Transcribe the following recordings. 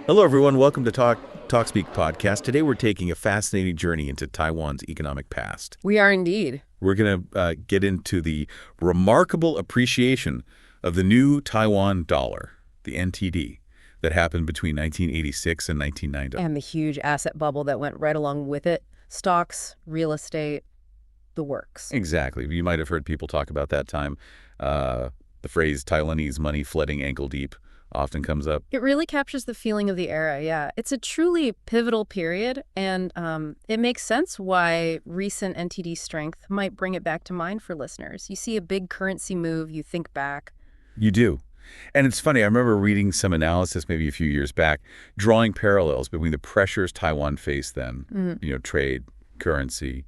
Hello, everyone. Welcome to TalkSpeak podcast. Today, we're taking a fascinating journey into Taiwan's economic past. We are indeed. We're going to get into the remarkable appreciation of the new Taiwan dollar, the NTD, that happened between 1986 and 1990. And the huge asset bubble that went right along with it. Stocks, real estate, the works. Exactly. You might have heard people talk about that time. The phrase Taiwanese money flooding ankle deep often comes up. It really captures the feeling of the era, yeah. It's a truly pivotal period, and it makes sense why recent NTD strength might bring it back to mind for listeners. You see a big currency move, you think back. You do. And it's funny, I remember reading some analysis maybe a few years back, drawing parallels between the pressures Taiwan faced then, trade, currency,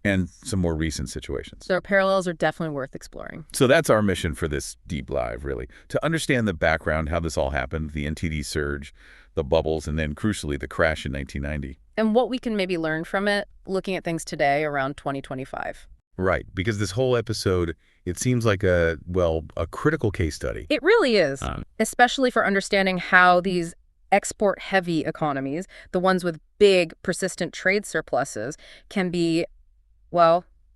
and some more recent situations. So parallels are definitely worth exploring. So that's our mission for this deep dive, really, to understand the background, how this all happened, the NTD surge, the bubbles, and then crucially, the crash in 1990. And what we can maybe learn from it, looking at things today around 2025. Right, because this whole episode, it seems like a critical case study. It really is, especially for understanding how these export-heavy economies, the ones with big, persistent trade surpluses, can be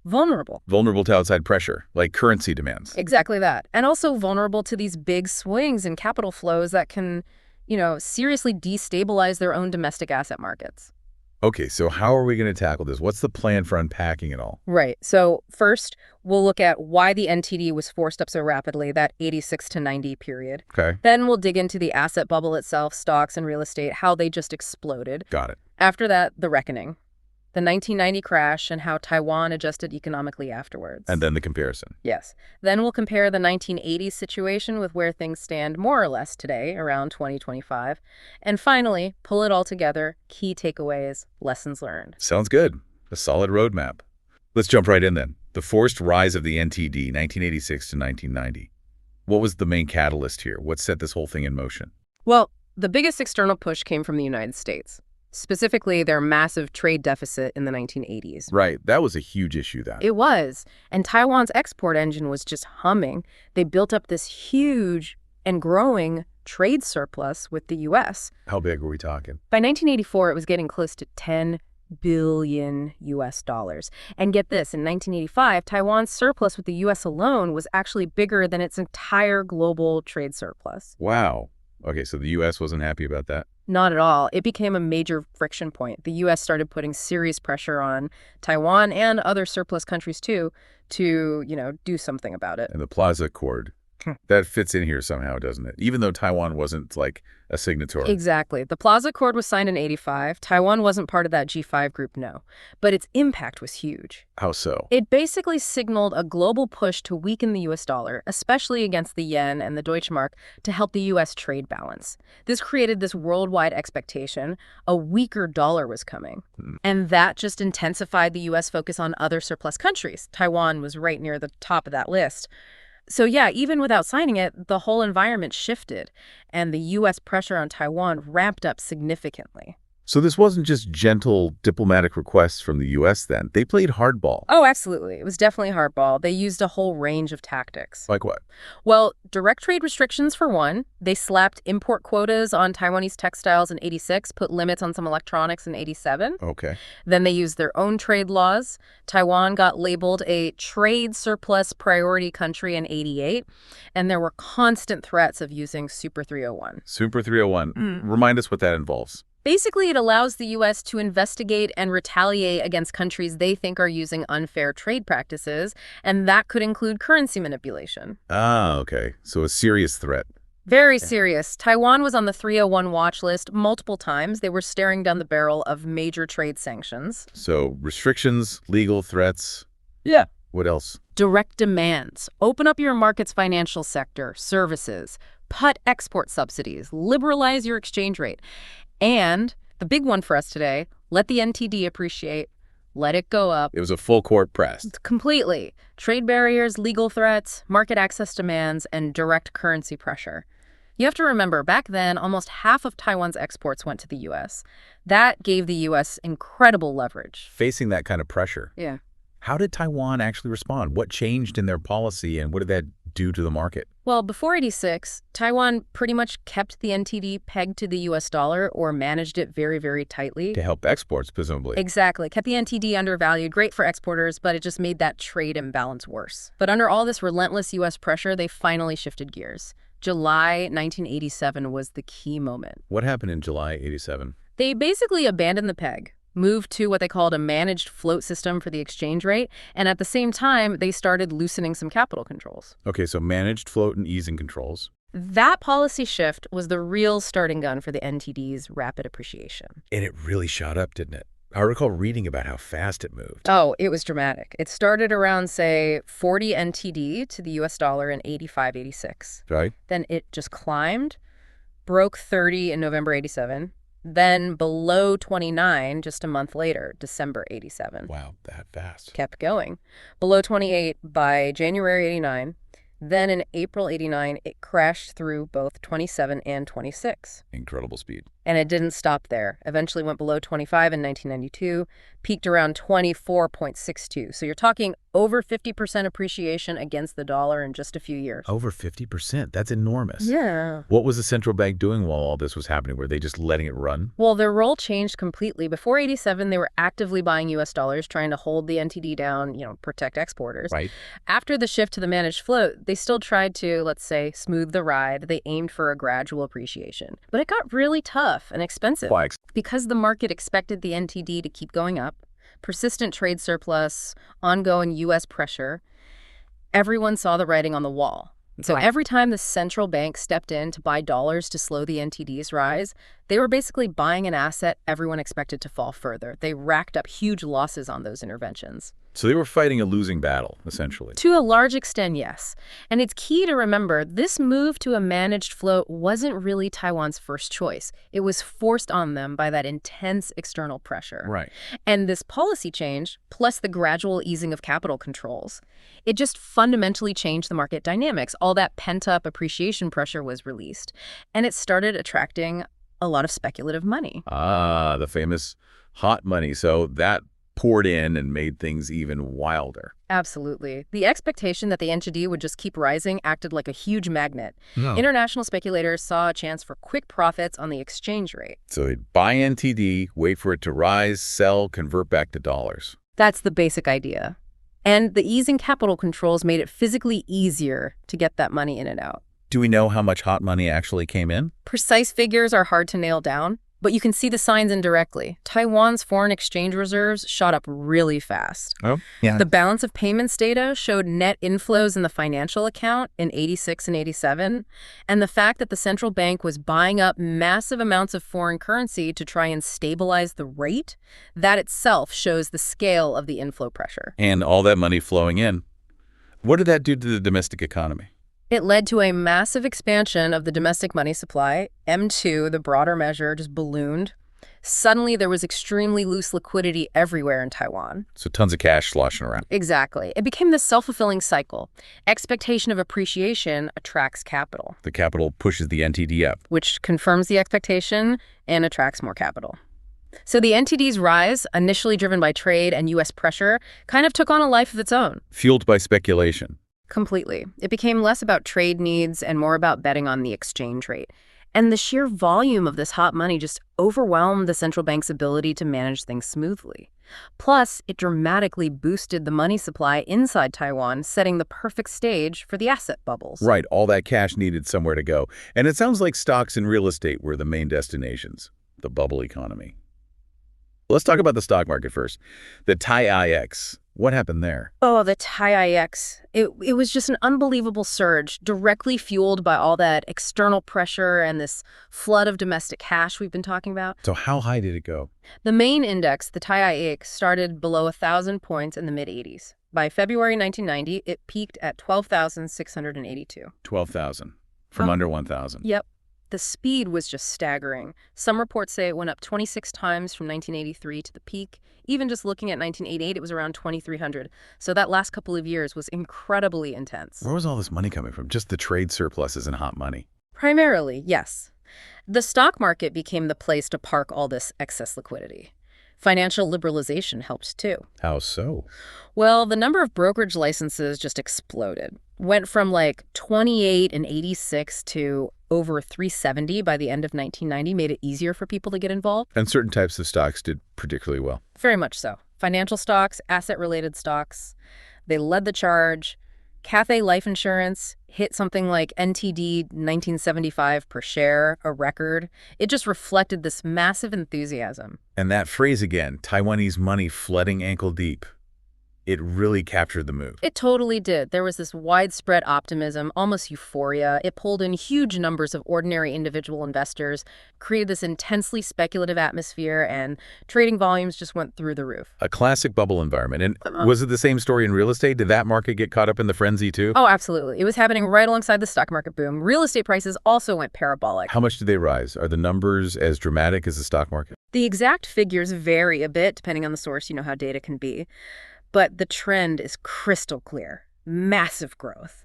vulnerable. Vulnerable to outside pressure, like currency demands. Exactly that. And also vulnerable to these big swings in capital flows that can, seriously destabilize their own domestic asset markets. Okay, so how are we going to tackle this? What's the plan for unpacking it all? Right. So first, we'll look at why the NTD was forced up so rapidly, that 86 to 90 period. Okay. Then we'll dig into the asset bubble itself, stocks and real estate, how they just exploded. Got it. After that, the reckoning. The 1990 crash and how Taiwan adjusted economically afterwards. And then the comparison. Yes. Then we'll compare the 1980s situation with where things stand more or less today, around 2025. And finally, pull it all together, key takeaways, lessons learned. Sounds good. A solid roadmap. Let's jump right in then. The forced rise of the NTD, 1986 to 1990. What was the main catalyst here? What set this whole thing in motion? Well, the biggest external push came from the United States. Specifically, their massive trade deficit in the 1980s. Right. That was a huge issue then. It was. And Taiwan's export engine was just humming. They built up this huge and growing trade surplus with the U.S. How big were we talking? By 1984, it was getting close to $10 billion US dollars. And get this, in 1985, Taiwan's surplus with the U.S. alone was actually bigger than its entire global trade surplus. Wow. Okay, so the U.S. wasn't happy about that? Not at all. It became a major friction point. The U.S. started putting serious pressure on Taiwan and other surplus countries, too, to, do something about it. And the Plaza Accord, that fits in here somehow, doesn't it? Even though Taiwan wasn't, like, a signatory. Exactly. The Plaza Accord was signed in 85. Taiwan wasn't part of that G5 group, no. But its impact was huge. How so? It basically signaled a global push to weaken the U.S. dollar, especially against the yen and the Deutschmark, to help the U.S. trade balance. This created this worldwide expectation a weaker dollar was coming. And that just intensified the U.S. focus on other surplus countries. Taiwan was right near the top of that list. So yeah, even without signing it, the whole environment shifted, and the U.S. pressure on Taiwan ramped up significantly. So this wasn't just gentle diplomatic requests from the U.S. then. They played hardball. Oh, absolutely. It was definitely hardball. They used a whole range of tactics. Like what? Well, direct trade restrictions for one. They slapped import quotas on Taiwanese textiles in 86, put limits on some electronics in 87. Okay. Then they used their own trade laws. Taiwan got labeled a trade surplus priority country in 88. And there were constant threats of using Super 301. Super 301. Remind us what that involves. Basically, it allows the U.S. to investigate and retaliate against countries they think are using unfair trade practices, and that could include currency manipulation. Ah, okay. So a serious threat. Very serious. Taiwan was on the 301 watch list multiple times. They were staring down the barrel of major trade sanctions. So restrictions, legal threats. Yeah. What else? Direct demands. Open up your market's financial sector, services, cut export subsidies, liberalize your exchange rate. And the big one for us today, let the NTD appreciate, let it go up. It was a full court press. Completely. Trade barriers, legal threats, market access demands, and direct currency pressure. You have to remember, back then, almost half of Taiwan's exports went to the U.S. That gave the U.S. incredible leverage. Facing that kind of pressure. Yeah. How did Taiwan actually respond? What changed in their policy, and what did that do to the market? Well, before 86, Taiwan pretty much kept the NTD pegged to the US dollar or managed it very, very tightly. To help exports, presumably. Exactly. Kept the NTD undervalued, great for exporters, but it just made that trade imbalance worse. But under all this relentless US pressure, they finally shifted gears. July 1987 was the key moment. What happened in July 87? They basically abandoned the peg, moved to what they called a managed float system for the exchange rate, and at the same time, they started loosening some capital controls. Okay, so managed float and easing controls. That policy shift was the real starting gun for the NTD's rapid appreciation. And it really shot up, didn't it? I recall reading about how fast it moved. Oh, it was dramatic. It started around, say, 40 NTD to the US dollar in 85, 86. Right? Then it just climbed, broke 30 in November 87, then below 29 just a month later, December 87. Wow, that fast. Kept going. Below 28 by January 89. Then in April 89, it crashed through both 27 and 26. Incredible speed. And it didn't stop there. Eventually went below 25 in 1992, peaked around 24.62. So you're talking over 50% appreciation against the dollar in just a few years. Over 50%. That's enormous. Yeah. What was the central bank doing while all this was happening? Were they just letting it run? Well, their role changed completely. Before 87, they were actively buying US dollars, trying to hold the NTD down, protect exporters. Right. After the shift to the managed float, they still tried to, let's say, smooth the ride. They aimed for a gradual appreciation. But it got really tough and expensive. Why? Because the market expected the NTD to keep going up, persistent trade surplus, ongoing U.S. pressure, everyone saw the writing on the wall. So every time the central bank stepped in to buy dollars to slow the NTD's rise, they were basically buying an asset everyone expected to fall further. They racked up huge losses on those interventions. So they were fighting a losing battle, essentially. To a large extent, yes. And it's key to remember, this move to a managed float wasn't really Taiwan's first choice. It was forced on them by that intense external pressure. Right. And this policy change, plus the gradual easing of capital controls, it just fundamentally changed the market dynamics. All that pent-up appreciation pressure was released, and it started attracting a lot of speculative money. Ah, the famous hot money. So that poured in and made things even wilder. Absolutely. The expectation that the NTD would just keep rising acted like a huge magnet. No. International speculators saw a chance for quick profits on the exchange rate. So they'd buy NTD, wait for it to rise, sell, convert back to dollars. That's the basic idea. And the easing capital controls made it physically easier to get that money in and out. Do we know how much hot money actually came in? Precise figures are hard to nail down, but you can see the signs indirectly. Taiwan's foreign exchange reserves shot up really fast. Oh, yeah. The balance of payments data showed net inflows in the financial account in 86 and 87. And the fact that the central bank was buying up massive amounts of foreign currency to try and stabilize the rate, that itself shows the scale of the inflow pressure. And all that money flowing in. What did that do to the domestic economy? It led to a massive expansion of the domestic money supply. M2, the broader measure, just ballooned. Suddenly, there was extremely loose liquidity everywhere in Taiwan. So tons of cash sloshing around. Exactly. It became this self-fulfilling cycle. Expectation of appreciation attracts capital, The capital pushes the NTD up. which confirms the expectation and attracts more capital. So the NTD's rise, initially driven by trade and U.S. pressure, kind of took on a life of its own. Fueled by speculation. Completely. It became less about trade needs and more about betting on the exchange rate. And the sheer volume of this hot money just overwhelmed the central bank's ability to manage things smoothly. Plus, it dramatically boosted the money supply inside Taiwan, setting the perfect stage for the asset bubbles. Right, all that cash needed somewhere to go. And it sounds like stocks and real estate were the main destinations, the bubble economy. Let's talk about the stock market first. The TAIEX. What happened there? Oh, the TAIEX. It was just an unbelievable surge, directly fueled by all that external pressure and this flood of domestic cash we've been talking about. So how high did it go? The main index, the TAIEX, started below 1,000 points in the mid-80s. By February 1990, it peaked at 12,682. 12,000. From under 1,000. Yep. The speed was just staggering. Some reports say it went up 26 times from 1983 to the peak. Even just looking at 1988, it was around 2,300. So that last couple of years was incredibly intense. Where was all this money coming from? Just the trade surpluses and hot money. Primarily, yes. The stock market became the place to park all this excess liquidity. Financial liberalization helped too. How so? Well, the number of brokerage licenses just exploded. Went from like 28 in 86 to over 370 by the end of 1990, made it easier for people to get involved. And certain types of stocks did particularly well. Very much so. Financial stocks, asset-related stocks, they led the charge. Cathay Life Insurance hit something like NTD 1975 per share, a record. It just reflected this massive enthusiasm. And that phrase again, Taiwanese money flooding ankle deep, it really captured the mood. It totally did. There was this widespread optimism, almost euphoria. It pulled in huge numbers of ordinary individual investors, created this intensely speculative atmosphere, and trading volumes just went through the roof. A classic bubble environment. And was it the same story in real estate? Did that market get caught up in the frenzy too? Oh, absolutely. It was happening right alongside the stock market boom. Real estate prices also went parabolic. How much did they rise? Are the numbers as dramatic as the stock market? The exact figures vary a bit depending on the source, you know how data can be. But the trend is crystal clear. Massive growth.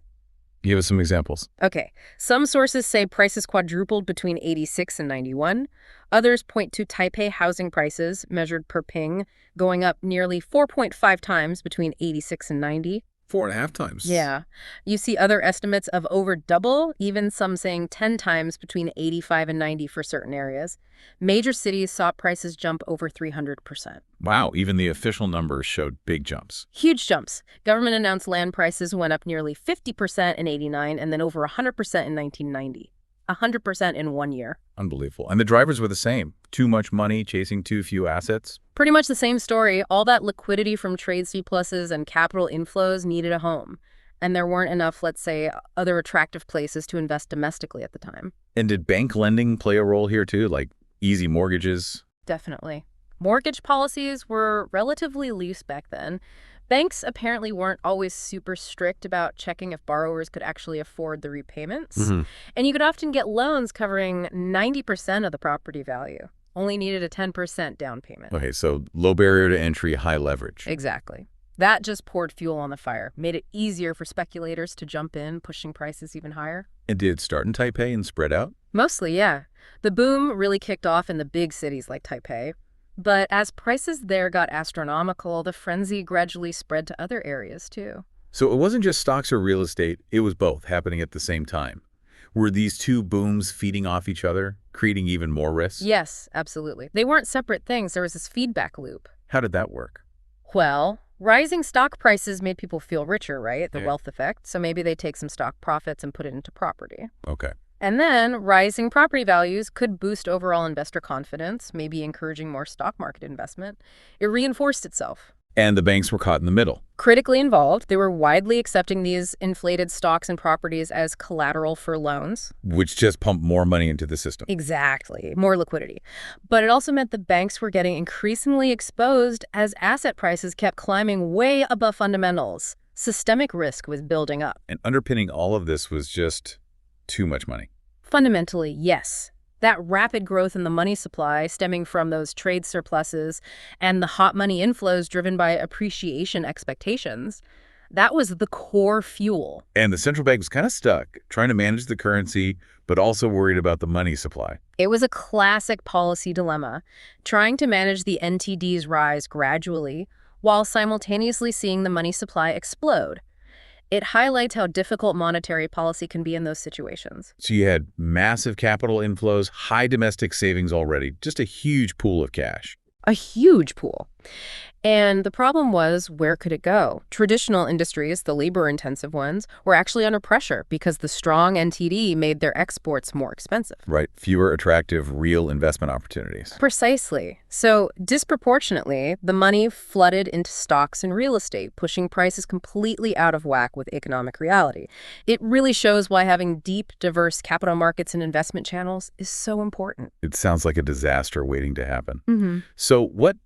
Give us some examples. Okay, some sources say prices quadrupled between 86 and 91. Others point to Taipei housing prices, measured per ping, going up nearly 4.5 times between 86 and 90. 4.5 times. Yeah. You see other estimates of over double, even some saying 10 times between 85 and 90 for certain areas. Major cities saw prices jump over 300%. Wow, even the official numbers showed big jumps. Huge jumps. Government announced land prices went up nearly 50% in 89 and then over 100% in 1990. 100% in 1 year. Unbelievable. And the drivers were the same. Too much money chasing too few assets. Pretty much the same story. All that liquidity from trade surpluses and capital inflows needed a home. And there weren't enough, let's say, other attractive places to invest domestically at the time. And did bank lending play a role here too, like easy mortgages? Definitely. Mortgage policies were relatively loose back then. Banks apparently weren't always super strict about checking if borrowers could actually afford the repayments. And you could often get loans covering 90% of the property value. Only needed a 10% down payment. Okay, so low barrier to entry, high leverage. Exactly. That just poured fuel on the fire, made it easier for speculators to jump in, pushing prices even higher. And did it start in Taipei and spread out? Mostly, yeah. The boom really kicked off in the big cities like Taipei. But as prices there got astronomical, the frenzy gradually spread to other areas, too. So it wasn't just stocks or real estate, it was both happening at the same time. Were these two booms feeding off each other, creating even more risks? Yes, absolutely. They weren't separate things. There was this feedback loop. How did that work? Well, rising stock prices made people feel richer, right? The wealth effect. So maybe they take some stock profits and put it into property. Okay. And then rising property values could boost overall investor confidence, maybe encouraging more stock market investment. It reinforced itself. And the banks were caught in the middle. Critically involved, they were widely accepting these inflated stocks and properties as collateral for loans. Which just pumped more money into the system. Exactly, more liquidity. But it also meant the banks were getting increasingly exposed as asset prices kept climbing way above fundamentals. Systemic risk was building up. And underpinning all of this was just too much money. Fundamentally, yes. That rapid growth in the money supply stemming from those trade surpluses and the hot money inflows driven by appreciation expectations, that was the core fuel. And the central bank was kind of stuck, trying to manage the currency, but also worried about the money supply. It was a classic policy dilemma, trying to manage the NTD's rise gradually while simultaneously seeing the money supply explode. It highlights how difficult monetary policy can be in those situations. So you had massive capital inflows, high domestic savings already, just a huge pool of cash. A huge pool. And the problem was, where could it go? Traditional industries, the labor-intensive ones, were actually under pressure because the strong NTD made their exports more expensive. Right. Fewer attractive real investment opportunities. Precisely. So disproportionately, the money flooded into stocks and real estate, pushing prices completely out of whack with economic reality. It really shows why having deep, diverse capital markets and investment channels is so important. It sounds like a disaster waiting to happen. Mm-hmm. So what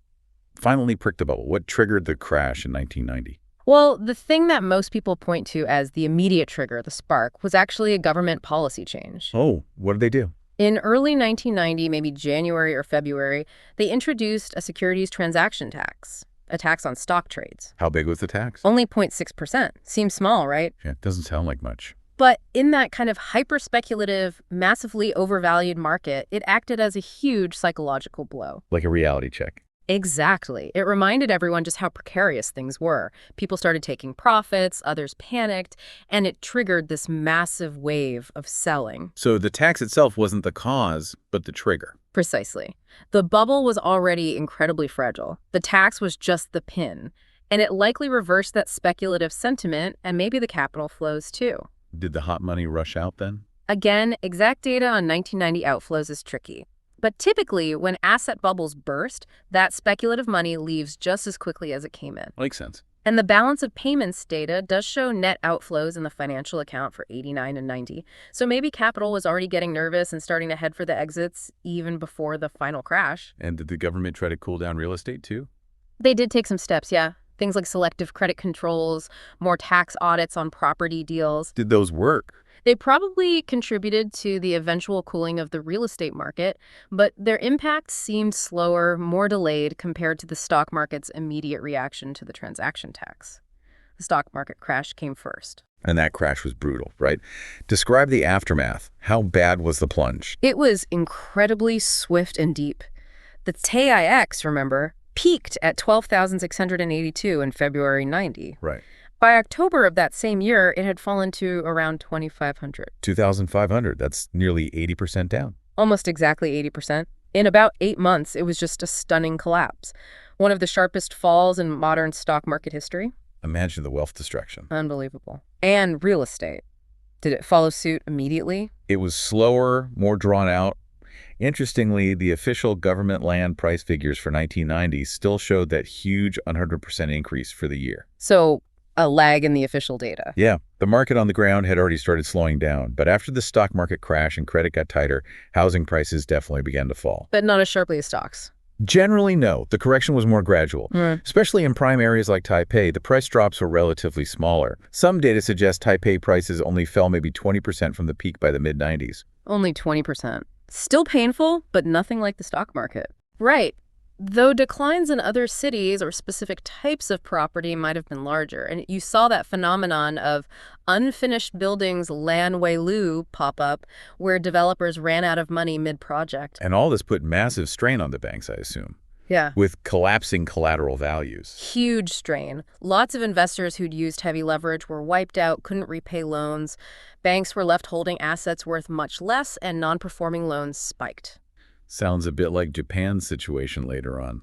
finally pricked the bubble? What triggered the crash in 1990? Well, the thing that most people point to as the immediate trigger, the spark, was actually a government policy change. Oh, what did they do? In early 1990, maybe January or February, they introduced a securities transaction tax, a tax on stock trades. How big was the tax? Only 0.6%. Seems small, right? Yeah, it doesn't sound like much. But in that kind of hyper-speculative, massively overvalued market, it acted as a huge psychological blow. Like a reality check. Exactly. It reminded everyone just how precarious things were. People started taking profits, others panicked, and it triggered this massive wave of selling. So the tax itself wasn't the cause, but the trigger. Precisely. The bubble was already incredibly fragile. The tax was just the pin, and it likely reversed that speculative sentiment and maybe the capital flows too. Did the hot money rush out then? Again, exact data on 1990 outflows is tricky. But typically, when asset bubbles burst, that speculative money leaves just as quickly as it came in. Makes sense. And the balance of payments data does show net outflows in the financial account for 89 and 90. So maybe capital was already getting nervous and starting to head for the exits even before the final crash. And did the government try to cool down real estate too? They did take some steps, yeah. Things like selective credit controls, more tax audits on property deals. Did those work? They probably contributed to the eventual cooling of the real estate market, but their impact seemed slower, more delayed compared to the stock market's immediate reaction to the transaction tax. The stock market crash came first. And that crash was brutal, right? Describe the aftermath. How bad was the plunge? It was incredibly swift and deep. The TAIEX, remember, peaked at 12,682 in February 90. Right. By October of that same year, it had fallen to around 2,500. 2,500. That's nearly 80% down. Almost exactly 80%. In about 8 months, it was just a stunning collapse. One of the sharpest falls in modern stock market history. Imagine the wealth destruction. Unbelievable. And real estate. Did it follow suit immediately? It was slower, more drawn out. Interestingly, the official government land price figures for 1990 still showed that huge 100% increase for the year. So, a lag in the official data. Yeah, the market on the ground had already started slowing down, but after the stock market crash and credit got tighter, housing prices definitely began to fall. But not as sharply as stocks. Generally, no. The correction was more gradual. Especially in prime areas like Taipei, the price drops were relatively smaller. Some data suggests Taipei prices only fell maybe 20% from the peak by the mid-90s. Only 20%. Still painful, but nothing like the stock market. Right. Though declines in other cities or specific types of property might have been larger. And you saw that phenomenon of unfinished buildings Lanwei Lu pop up where developers ran out of money mid-project. And all this put massive strain on the banks, I assume. Yeah. With collapsing collateral values. Huge strain. Lots of investors who'd used heavy leverage were wiped out, couldn't repay loans. Banks were left holding assets worth much less, and non-performing loans spiked. Sounds a bit like Japan's situation later on.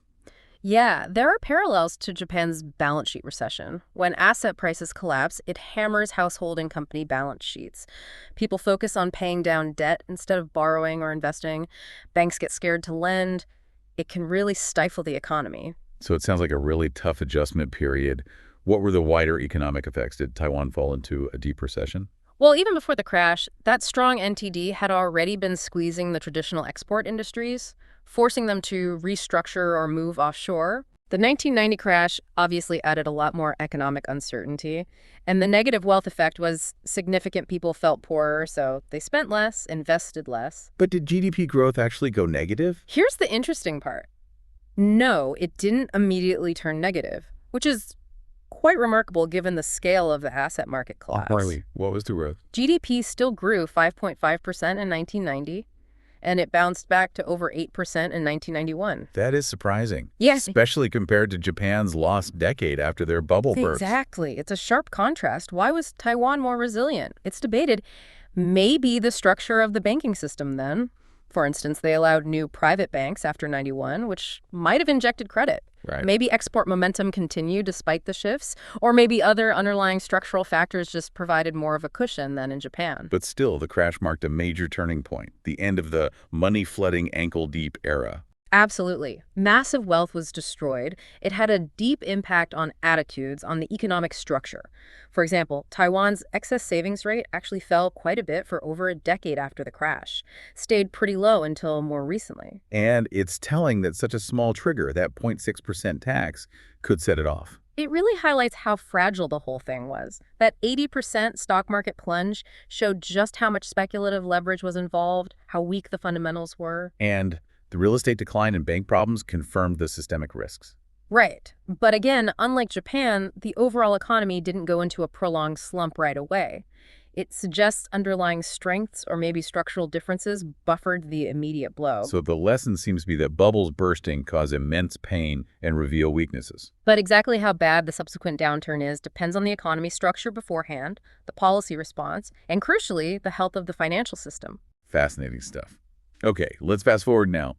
Yeah, there are parallels to Japan's balance sheet recession. When asset prices collapse, it hammers household and company balance sheets. People focus on paying down debt instead of borrowing or investing. Banks get scared to lend. It can really stifle the economy. So it sounds like a really tough adjustment period. What were the wider economic effects? Did Taiwan fall into a deep recession? Well, even before the crash, that strong NTD had already been squeezing the traditional export industries, forcing them to restructure or move offshore. The 1990 crash obviously added a lot more economic uncertainty, and the negative wealth effect was significant. People felt poorer, so they spent less, invested less. But did GDP growth actually go negative? Here's the interesting part. No, it didn't immediately turn negative, which is quite remarkable given the scale of the asset market collapse. What was the growth? GDP still grew 5.5% in 1990, and it bounced back to over 8% in 1991. That is surprising. Yes. Especially compared to Japan's lost decade after their bubble burst. Exactly. It's a sharp contrast. Why was Taiwan more resilient? It's debated. Maybe the structure of the banking system then. For instance, they allowed new private banks after 91, which might have injected credit. Right. Maybe export momentum continued despite the shifts, or maybe other underlying structural factors just provided more of a cushion than in Japan. But still, the crash marked a major turning point, the end of the money-flooding ankle-deep era. Absolutely. Massive wealth was destroyed. It had a deep impact on attitudes, on the economic structure. For example, Taiwan's excess savings rate actually fell quite a bit for over a decade after the crash, stayed pretty low until more recently. And it's telling that such a small trigger, that 0.6% tax, could set it off. It really highlights how fragile the whole thing was. That 80% stock market plunge showed just how much speculative leverage was involved, how weak the fundamentals were. And the real estate decline and bank problems confirmed the systemic risks. Right. But again, unlike Japan, the overall economy didn't go into a prolonged slump right away. It suggests underlying strengths or maybe structural differences buffered the immediate blow. So the lesson seems to be that bubbles bursting cause immense pain and reveal weaknesses. But exactly how bad the subsequent downturn is depends on the economy structure beforehand, the policy response, and crucially, the health of the financial system. Fascinating stuff. Okay, let's fast forward now,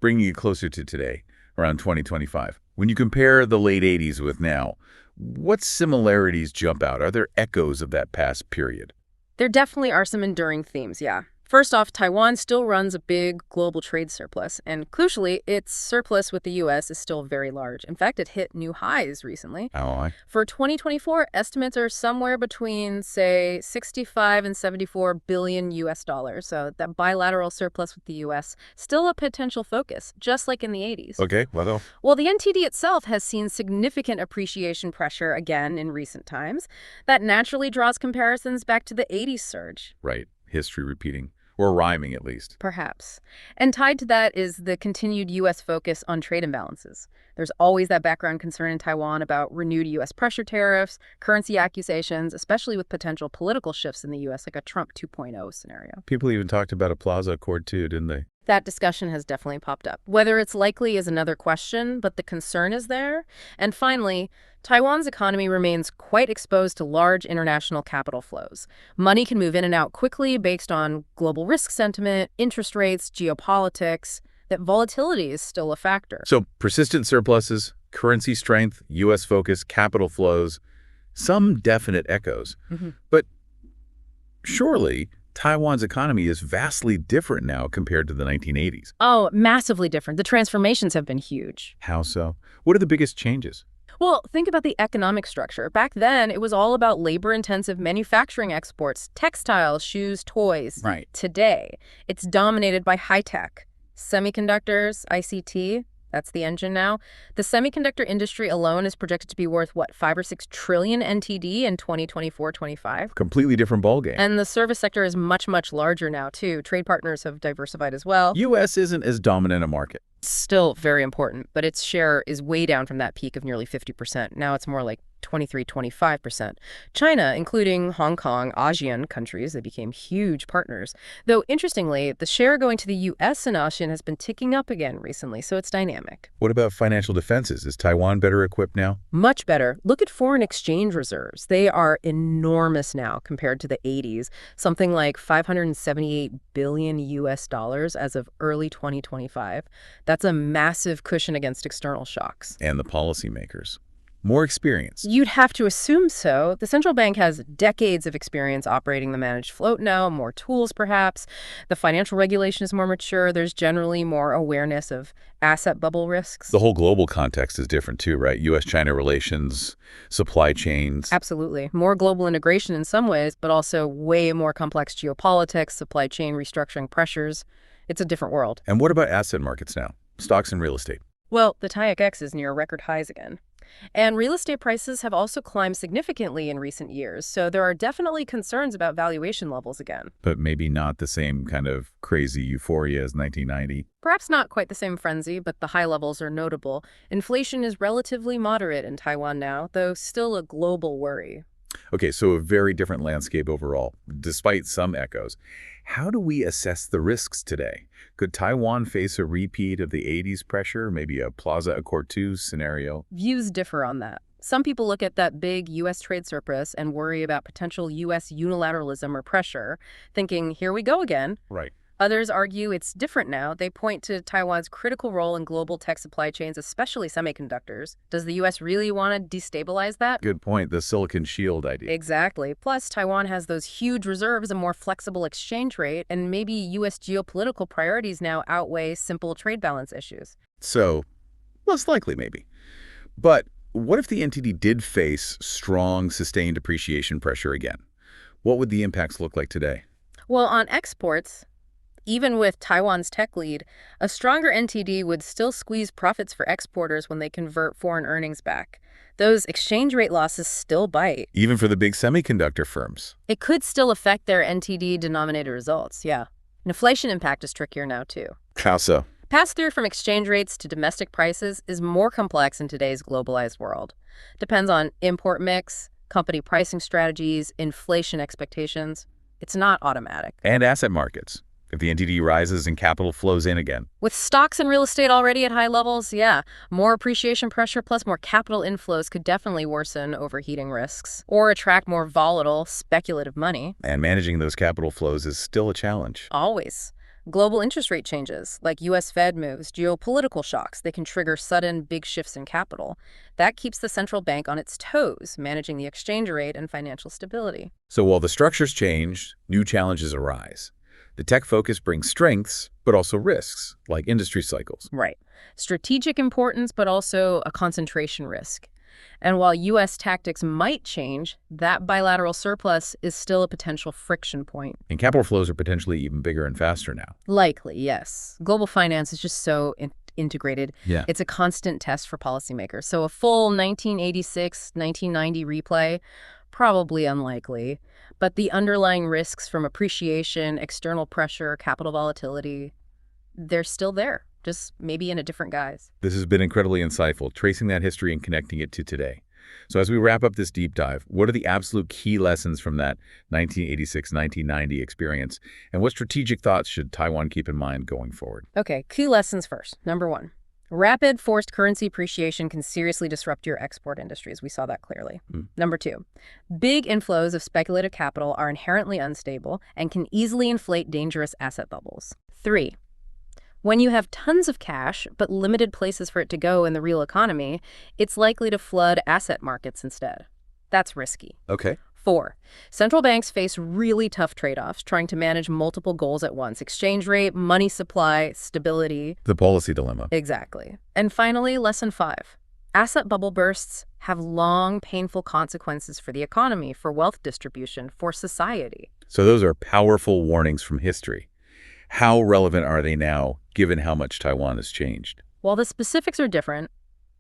bringing it closer to today, around 2025. When you compare the late 80s with now, what similarities jump out? Are there echoes of that past period? There definitely are some enduring themes, yeah. First off, Taiwan still runs a big global trade surplus, and crucially, its surplus with the U.S. is still very large. In fact, it hit new highs recently. Oh, For 2024, estimates are somewhere between, say, 65 and 74 billion US dollars. So that bilateral surplus with the U.S. still a potential focus, just like in the 80s. okay, well, Well, the NTD itself has seen significant appreciation pressure again in recent times. That naturally draws comparisons back to the 80s surge. right, history repeating, or rhyming at least. Perhaps. And tied to that is the continued U.S. focus on trade imbalances. There's always that background concern in Taiwan about renewed U.S. pressure tariffs, currency accusations, especially with potential political shifts in the U.S., like a Trump 2.0 scenario. People even talked about a Plaza Accord too, didn't they? That discussion has definitely popped up. Whether it's likely is another question, but the concern is there. And finally, Taiwan's economy remains quite exposed to large international capital flows. Money can move in and out quickly based on global risk sentiment, interest rates, geopolitics. That volatility is still a factor. So persistent surpluses, currency strength, U.S. focus, capital flows, some definite echoes. But surely Taiwan's economy is vastly different now compared to the 1980s. Oh, massively different. The transformations have been huge. How so? What are the biggest changes? Well, think about the economic structure. Back then, it was all about labor-intensive manufacturing exports, textiles, shoes, toys. Right. Today, it's dominated by high-tech, semiconductors, ICT. That's the engine now. The semiconductor industry alone is projected to be worth, what, 5 or 6 trillion NTD in 2024-25? Completely different ballgame. And the service sector is much, much larger now, too. Trade partners have diversified as well. U.S. isn't as dominant a market. Still very important, but its share is way down from that peak of nearly 50%. Now it's more like 23-25%. China, including Hong Kong, ASEAN countries, they became huge partners. Though, interestingly, the share going to the U.S. in ASEAN has been ticking up again recently, so it's dynamic. What about financial defenses? Is Taiwan better equipped now? Much better. Look at foreign exchange reserves. They are enormous now compared to the 80s, something like 578 billion US dollars as of early 2025. That's a massive cushion against external shocks. And the policymakers? More experience. You'd have to assume so. The central bank has decades of experience operating the managed float now, more tools perhaps. The financial regulation is more mature. There's generally more awareness of asset bubble risks. The whole global context is different too, right? U.S.-China relations, supply chains. Absolutely. More global integration in some ways, but also way more complex geopolitics, supply chain restructuring pressures. It's a different world. And what about asset markets now? Stocks and real estate. Well, the TAIEX is near record highs again. And real estate prices have also climbed significantly in recent years, so there are definitely concerns about valuation levels again. But maybe not the same kind of crazy euphoria as 1990. Perhaps not quite the same frenzy, but the high levels are notable. Inflation is relatively moderate in Taiwan now, though still a global worry. Okay, so a very different landscape overall, despite some echoes. How do we assess the risks today? Could Taiwan face a repeat of the 80s pressure, maybe a Plaza Accord 2 scenario? Views differ on that. Some people look at that big U.S. trade surplus and worry about potential U.S. unilateralism or pressure, thinking, here we go again. Right. Others argue it's different now. They point to Taiwan's critical role in global tech supply chains, especially semiconductors. Does the U.S. really want to destabilize that? Good point, the Silicon Shield idea. Exactly. Plus, Taiwan has those huge reserves, a more flexible exchange rate, and maybe U.S. geopolitical priorities now outweigh simple trade balance issues. So, less likely maybe. But what if the NTD did face strong, sustained appreciation pressure again? What would the impacts look like today? Well, on exports, even with Taiwan's tech lead, a stronger NTD would still squeeze profits for exporters when they convert foreign earnings back. Those exchange rate losses still bite. Even for the big semiconductor firms. It could still affect their NTD-denominated results, yeah. Inflation impact is trickier now, too. How so? Pass-through from exchange rates to domestic prices is more complex in today's globalized world. Depends on import mix, company pricing strategies, inflation expectations. It's not automatic. And asset markets. If the NTD rises and capital flows in again. With stocks and real estate already at high levels, yeah, more appreciation pressure plus more capital inflows could definitely worsen overheating risks or attract more volatile, speculative money. And managing those capital flows is still a challenge. Always. Global interest rate changes, like U.S. Fed moves, geopolitical shocks, they can trigger sudden big shifts in capital. That keeps the central bank on its toes, managing the exchange rate and financial stability. So while the structures change, new challenges arise. The tech focus brings strengths, but also risks, like industry cycles. Right. Strategic importance, but also a concentration risk. And while U.S. tactics might change, that bilateral surplus is still a potential friction point. And capital flows are potentially even bigger and faster now. Likely, yes. Global finance is just so integrated. Yeah. It's a constant test for policymakers. So a full 1986, 1990 replay, probably unlikely. But the underlying risks from appreciation, external pressure, capital volatility, they're still there, just maybe in a different guise. This has been incredibly insightful, tracing that history and connecting it to today. So as we wrap up this deep dive, what are the absolute key lessons from that 1986-1990 experience? And what strategic thoughts should Taiwan keep in mind going forward? Okay, key lessons first. Number one. Rapid forced currency appreciation can seriously disrupt your export industries. We saw that clearly. Number two, big inflows of speculative capital are inherently unstable and can easily inflate dangerous asset bubbles. Three, when you have tons of cash but limited places for it to go in the real economy, it's likely to flood asset markets instead. That's risky. Okay. Four, central banks face really tough trade-offs trying to manage multiple goals at once: exchange rate, money supply, stability. The policy dilemma. Exactly. And finally, lesson five, asset bubble bursts have long, painful consequences for the economy, for wealth distribution, for society. So those are powerful warnings from history. How relevant are they now, given how much Taiwan has changed? While the specifics are different,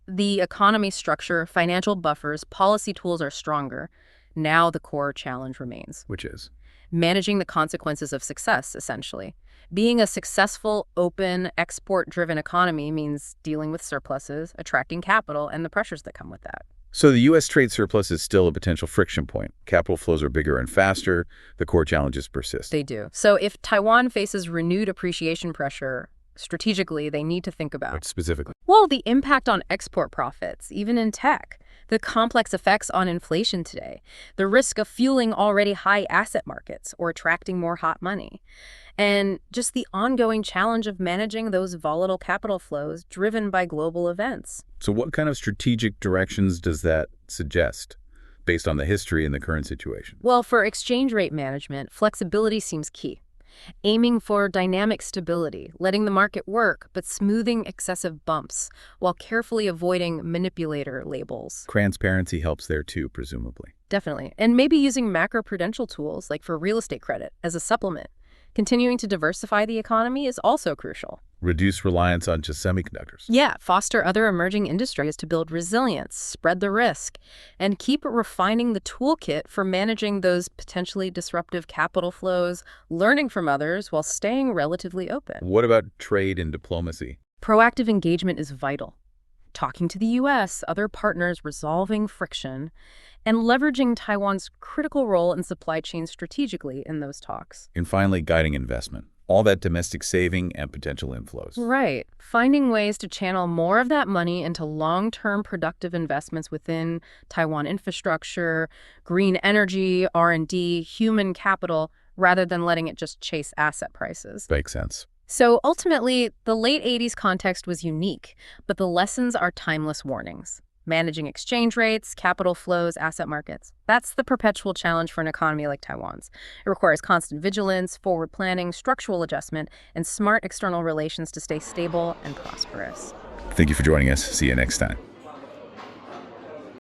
the economy structure, financial buffers, policy tools are stronger. Now the core challenge remains. Which is? Managing the consequences of success, essentially. Being a successful, open, export-driven economy means dealing with surpluses, attracting capital, and the pressures that come with that. So the U.S. trade surplus is still a potential friction point. Capital flows are bigger and faster. The core challenges persist. They do. So if Taiwan faces renewed appreciation pressure, strategically, they need to think about. What specifically? Well, the impact on export profits, even in tech. The complex effects on inflation today, the risk of fueling already high asset markets or attracting more hot money, and just the ongoing challenge of managing those volatile capital flows driven by global events. So what kind of strategic directions does that suggest, based on the history and the current situation? Well, for exchange rate management, flexibility seems key. Aiming for dynamic stability, letting the market work, but smoothing excessive bumps while carefully avoiding manipulator labels. Transparency helps there too, presumably. Definitely. And maybe using macroprudential tools like for real estate credit as a supplement. Continuing to diversify the economy is also crucial. Reduce reliance on just semiconductors. Yeah, foster other emerging industries to build resilience, spread the risk, and keep refining the toolkit for managing those potentially disruptive capital flows, learning from others while staying relatively open. What about trade and diplomacy? Proactive engagement is vital. Talking to the U.S., other partners, resolving friction, and leveraging Taiwan's critical role in supply chains strategically in those talks. And finally, guiding investment. All that domestic saving and potential inflows. Right. Finding ways to channel more of that money into long-term productive investments within Taiwan infrastructure, green energy, R&D, human capital, rather than letting it just chase asset prices. Makes sense. So ultimately, the late 80s context was unique, but the lessons are timeless warnings. Managing exchange rates, capital flows, asset markets. That's the perpetual challenge for an economy like Taiwan's. It requires constant vigilance, forward planning, structural adjustment, and smart external relations to stay stable and prosperous. Thank you for joining us. See you next time.